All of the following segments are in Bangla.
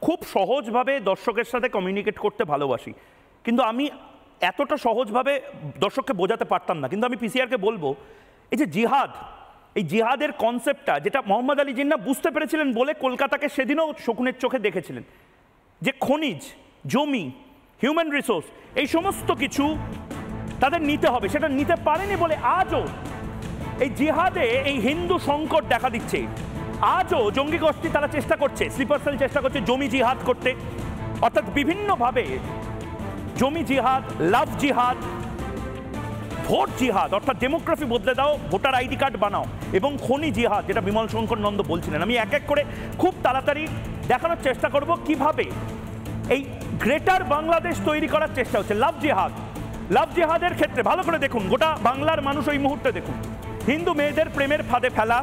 খুব সহজভাবে দর্শকের সাথে কমিউনিকেট করতে ভালোবাসি, কিন্তু আমি এতটা সহজভাবে দর্শককে বোঝাতে পারতাম না। কিন্তু আমি পিসিআরকে বলবো, এই যে জিহাদ, এই জিহাদের কনসেপ্টটা যেটা মোহাম্মদ আলী জিন্নাহ বুঝতে পেরেছিলেন বলে কলকাতাকে সেদিনও শকুনের চোখে দেখেছিলেন, যে খনিজ, জমি, হিউম্যান রিসোর্স, এই সমস্ত কিছু তাদের নিতে হবে, সেটা নিতে পারেনি বলে আজও এই জিহাদে এই হিন্দু সংকট দেখা দিচ্ছে। আজও জঙ্গি গোষ্ঠী তারা চেষ্টা করছে, স্লিপার সেল চেষ্টা করছে জমি জিহাদ করতে, অর্থাৎ বিভিন্নভাবে জমি জিহাদ, লাভ জিহাদ, ভোট জিহাদ, অর্থাৎ ডেমোগ্রাফি বদলে দাও, ভোটার আইডি কার্ড বানাও, এবং খনি জিহাদ যেটা বিমল শঙ্কর নন্দ বলছিলেন। আমি এক এক করে খুব তাড়াতাড়ি দেখানোর চেষ্টা করব কিভাবে এই গ্রেটার বাংলাদেশ তৈরি করার চেষ্টা হচ্ছে। লাভ জিহাদ, লাভ জিহাদের ক্ষেত্রে ভালো করে দেখুন, গোটা বাংলার মানুষ ওই মুহূর্তে দেখুন, হিন্দু মেয়েদের প্রেমের ফাঁদে ফেলা,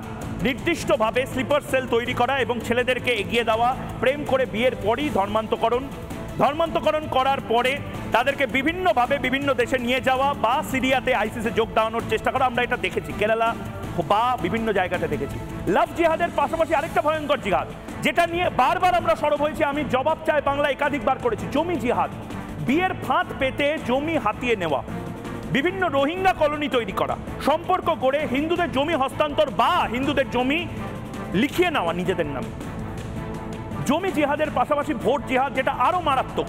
নির্দিষ্টভাবে স্লিপার সেল তৈরি করা এবং ছেলেদেরকে এগিয়ে দেওয়া, প্রেম করে বিয়ের পরই ধর্মান্তকরণ করার পরে তাদেরকে বিভিন্নভাবে বিভিন্ন দেশে নিয়ে যাওয়া বা সিরিয়াতে আইসিসে যোগ দেওয়ানোর চেষ্টা করা। আমরা এটা দেখেছি কেরালা বা বিভিন্ন জায়গাতে দেখেছি। লাভ জিহাদের পাশাপাশি আরেকটা ভয়ঙ্কর জিহাদ যেটা নিয়ে বারবার আমরা সরব হয়েছি, আমি জবাব চাই বাংলা একাধিকবার করেছি, জমি জিহাদ। বিয়ের ফাঁদ পেতে জমি হাতিয়ে নেওয়া, বিভিন্ন রোহিঙ্গা কলোনি তৈরি করা, সম্পর্ক গড়ে হিন্দুদের জমি হস্তান্তর বা হিন্দুদের জমি লিখিয়ে নেওয়া নিজেদের নামে। জমি জিহাদের পাশাপাশি ভোট জিহাদ, যেটা আরো মারাত্মক,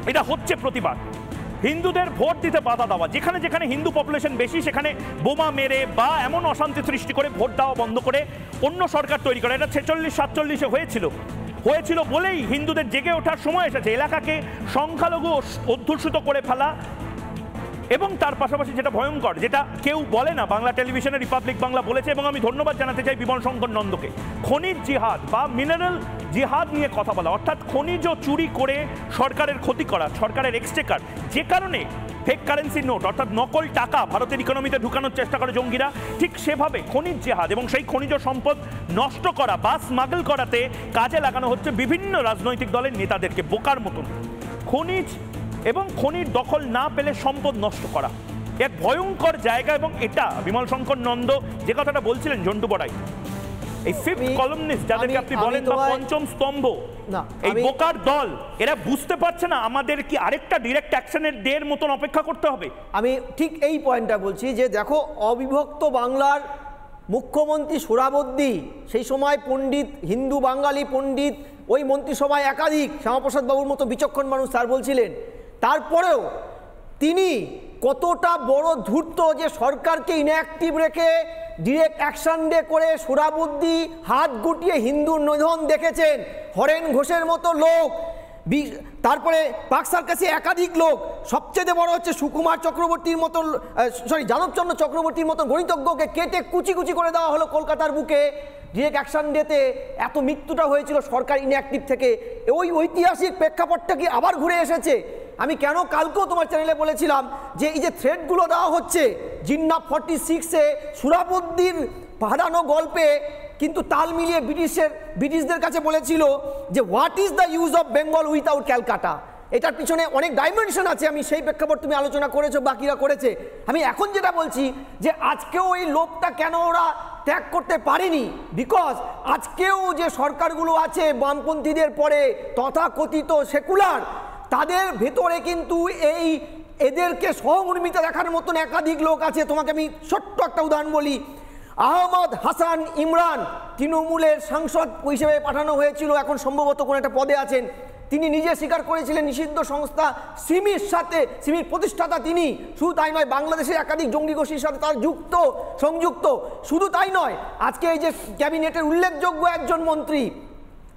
এটা হচ্ছে প্রতিবাদ, হিন্দুদের ভোট দিতে বাধা দেওয়া, যেখানে যেখানে হিন্দু পপুলেশন বেশি সেখানে বোমা মেরে বা এমন অশান্তি সৃষ্টি করে ভোট দেওয়া বন্ধ করে অন্য সরকার তৈরি করা। এটা 46-47 হয়েছিল বলেই হিন্দুদের জেগে ওঠার সময় এসেছে, এলাকাকে সংখ্যালঘু অধ্যুষিত করে ফেলা। এবং তার পাশাপাশি যেটা ভয়ঙ্কর, যেটা কেউ বলে না, বাংলা টেলিভিশনে রিপাবলিক বাংলা বলেছে, এবং আমি ধন্যবাদ জানাতে চাই বিমল শঙ্কর নন্দকে, খনিজ জিহাদ বা মিনারেল জিহাদ নিয়ে কথা বলা, অর্থাৎ খনিজ চুরি করে সরকারের ক্ষতি করা, সরকারের এক্সচেকার, যে কারণে ফেক কারেন্সি নোট অর্থাৎ নকল টাকা ভারতের ইকোনমিতে ঢুকানোর চেষ্টা করে জঙ্গিরা, ঠিক সেভাবে খনিজ জিহাদ এবং সেই খনিজ সম্পদ নষ্ট করা বা স্মাগল করাতে কাজে লাগানো হচ্ছে বিভিন্ন রাজনৈতিক দলের নেতাদেরকে বোকার মতন। খনিজ এবং খনির দখল না পেলে সম্পদ নষ্ট করা এক ভয়ঙ্কর জায়গা। এবং এটা বিমল শঙ্কর নন্দ যে কথাটা বলছিলেন, ঝন্টু বড়াই, এই ফিফথ কলামনিস্ট যাদেরকে আপনি বলেন বা পঞ্চম স্তম্ভ, এই বোকার দল, এরা বুঝতে পারছে না আমাদের কি আরেকটা ডিরেক্ট অ্যাকশনের ডের মতন অপেক্ষা করতে হবে। আমি ঠিক এই পয়েন্টটা বলছি যে দেখো, অবিভক্ত বাংলার মুখ্যমন্ত্রী সোহরাবুদ্দি, সেই সময় পণ্ডিত, হিন্দু বাঙালি পণ্ডিত, ওই মন্ত্রিসভায় একাধিক, শ্যামাপ্রসাদ বাবুর মতো বিচক্ষণ মানুষ স্যার বলছিলেন, তারপরেও তিনি কতটা বড় ধূর্ত যে সরকারকে ইনঅ্যাক্টিভ রেখে ডিরেক্ট অ্যাকশন ডে করে সোহরাবুদ্দি হাত গুটিয়ে হিন্দুর নিধন দেখেছেন। হরেন ঘোষের মতো লোক, তারপরে পাক সার্কাসে একাধিক লোক, সবচেয়ে বড় হচ্ছে সুকুমার চক্রবর্তীর মতো, যাদবচন্দ্র চক্রবর্তীর মতো গণিতজ্ঞকে কেটে কুচি কুচি করে দেওয়া হলো কলকাতার বুকে। ডিরেক্ট অ্যাকশন ডেতে এত মৃত্যুটা হয়েছিল সরকার ইনঅ্যাক্টিভ থেকে। ওই ঐতিহাসিক প্রেক্ষাপটটা কি আবার ঘুরে এসেছে? আমি কেন কালকেও তোমার চ্যানেলে বলেছিলাম যে এই যে থ্রেডগুলো দেওয়া হচ্ছে, জিন্নাহ 46-এ সোহরাবুদ্দির বাঁধানো গল্পে কিন্তু তাল মিলিয়ে ব্রিটিশদের কাছে বলেছিল যে what is the use of Bengal without Calcutta. এটার পিছনে অনেক ডাইমেনশন আছে, আমি সেই প্রেক্ষাপট তুমি আলোচনা করেছো, বাকিরা করেছে। আমি এখন যেটা বলছি যে আজকেও এই লোভটা কেন ওরা ত্যাগ করতে পারেনি, বিকজ আজকেও যে সরকারগুলো আছে বামপন্থীদের পরে তথাকথিত সেকুলার, তাদের ভেতরে কিন্তু এদেরকে সহমর্মিতা দেখার মতন একাধিক লোক আছে। তোমাকে আমি ছোট্ট একটা উদাহরণ বলি, আহমদ হাসান ইমরান তৃণমূলের সাংসদ হিসেবে পাঠানো হয়েছিল, এখন সম্ভবত কোনো একটা পদে আছেন। তিনি নিজে স্বীকার করেছিলেন নিষিদ্ধ সংস্থা সিমির প্রতিষ্ঠাতা তিনি। শুধু তাই নয়, বাংলাদেশের একাধিক জঙ্গি গোষ্ঠীর সাথে তার সংযুক্ত। শুধু তাই নয়, আজকে এই যে ক্যাবিনেটের উল্লেখযোগ্য একজন মন্ত্রী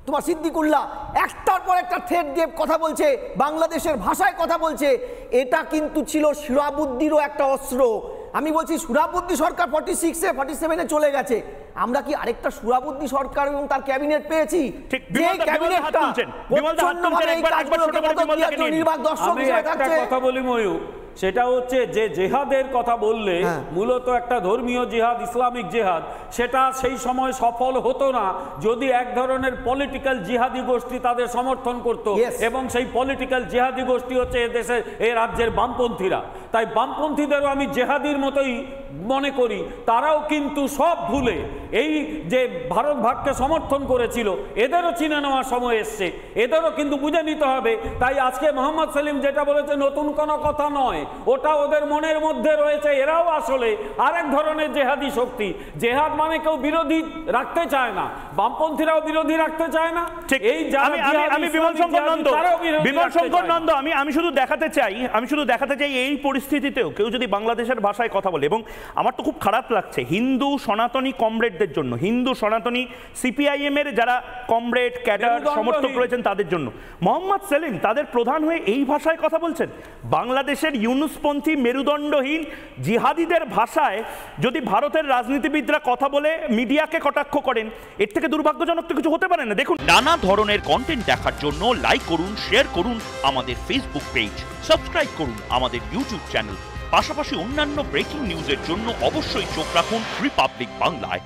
তোমার সিদ্দিকুল্লাহ একটার পর একটা থ্রেড দিয়ে কথা বলছে, বাংলাদেশের ভাষায় কথা বলছে, এটা কিন্তু ছিল সোহরাবুদ্দিরও একটা অস্ত্র। আমি বলছি সোহরাবুদ্দি সরকার 46-এ 47-এ চলে গেছে, আমরা কি আরেকটা সোহরাবুদ্দি সরকার এবং তার ক্যাবিনেট পেয়েছি? যে ক্যাবিনেটটা কথা বলি ময়ূর, সেটা হচ্ছে যে জেহাদের কথা বললে মূলত একটা ধর্মীয় জিহাদ, ইসলামিক জিহাদ, সেটা সেই সময় সফল হতো না যদি এক ধরনের পলিটিক্যাল জিহাদি গোষ্ঠী তাদের সমর্থন করত। এবং সেই পলিটিক্যাল জিহাদি গোষ্ঠী হচ্ছে এদেশের এই রাজ্যের বামপন্থীরা। তাই বামপন্থীদেরও আমি জেহাদির মতোই মনে করি তারাও কিন্তু সব ভুলে এই যে ভারত ভাগকে সমর্থন করেছিল এদেরও চিনে নেওয়ার সময় এসছে, এদেরও কিন্তু বুঝে নিতে হবে। তাই আজকে মোহাম্মদ সেলিম যেটা বলেছে নতুন কোনো কথা নয়, ওটা ওদের মনের মধ্যে রয়েছে। এরাও আসলে আরেক ধরনের জেহাদি শক্তি। জেহাদ মানে কেউ বিরোধী রাখতে চায় না, বামপন্থীরাও বিরোধী রাখতে চায় না। এই আমি বিমল শঙ্কর নন্দ আমি শুধু দেখাতে চাই এই পরিস্থিতিতেও কেউ যদি বাংলাদেশের ভাষায় কথা বলে, এবং আমার তো খুব খারাপ লাগছে হিন্দু সনাতনী কমরেডদের জন্য, হিন্দু সনাতনী সিপিআইএম এর যারা কমরেড ক্যাডার সমর্থক রয়েছেন তাদের জন্য। মোহাম্মদ সেলিম তাদের প্রধান হয়ে এই ভাষায় কথা বলছেন। বাংলাদেশের ইউনুসপন্থী মেরুদণ্ডহীন জিহাদিদের ভাষায় যদি ভারতের রাজনীতিবিদরা কথা বলে মিডিয়াকে কটাক্ষ করেন, এর থেকে দুর্ভাগ্যজনক তো কিছু হতে পারে না। দেখুন, নানা ধরনের কন্টেন্ট দেখার জন্য লাইক করুন, শেয়ার করুন আমাদের ফেসবুক পেজ, সাবস্ক্রাইব করুন আমাদের ইউটিউব চ্যানেল। পাশাপাশি অন্যান্য ব্রেকিং নিউজের জন্য অবশ্যই চোখ রাখুন রিপাবলিক বাংলায়।